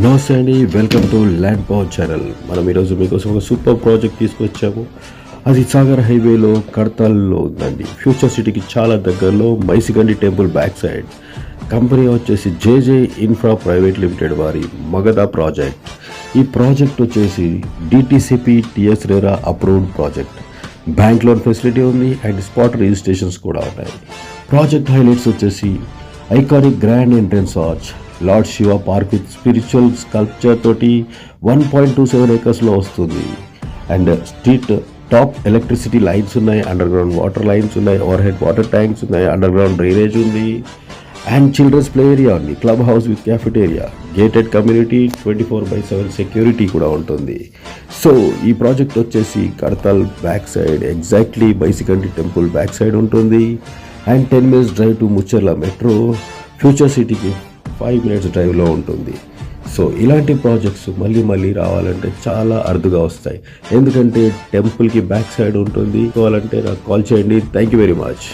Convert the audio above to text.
నమస్తే అండి, welcome to land power channel. మనం ఈరోజు మీకోసం ఒక సూపర్ ప్రాజెక్ట్ తీసుకొచ్చాము. అది సాగర్ హైవేలో కడతాల్లో ఉందండి. ఫ్యూచర్ సిటీకి చాలా దగ్గరలో Maisigandi temple back side. Company వచ్చేసి జేజే ఇన్ఫ్రా ప్రైవేట్ లిమిటెడ్ వారి మగధ ప్రాజెక్ట్. ఈ ప్రాజెక్ట్ వచ్చేసి DTCP TS RERA approved project. Bank loan facility ఉంది అండ్ స్పాట్ రిజిస్ట్రేషన్స్ కూడా ఉన్నాయి. ప్రాజెక్ట్ హైలైట్స్ వచ్చేసి iconic grand entrance arch, lord Shiva park with spiritual sculpture తోటి 1.27 ఏకర్స్లో వస్తుంది. And street top electricity lines ఉన్నాయి, అండర్ గ్రౌండ్ వాటర్ లైన్స్ ఉన్నాయి, over head water tanks ఉన్నాయి, under ground drainage ఉంది అండ్ చిల్డ్రన్స్ ప్లే ఏరియా ఉంది, club house with cafeteria, gated community, 24/7 security కూడా ఉంటుంది. So ఈ ప్రాజెక్ట్ వచ్చేసి Kadthal back side exactly Maisigandi temple back side ఉంటుంది. And 10 minutes drive to Mucherla metro, future సిటీకి 5 minutes డ్రైవ్లో ఉంటుంది. సో ఇలాంటి ప్రాజెక్ట్స్ మళ్ళీ రావాలంటే చాలా అరుదుగా వస్తాయి, ఎందుకంటే టెంపుల్కి బ్యాక్ సైడ్ ఉంటుంది. కావాలంటే నాకు కాల్ చేయండి. Thank you very much.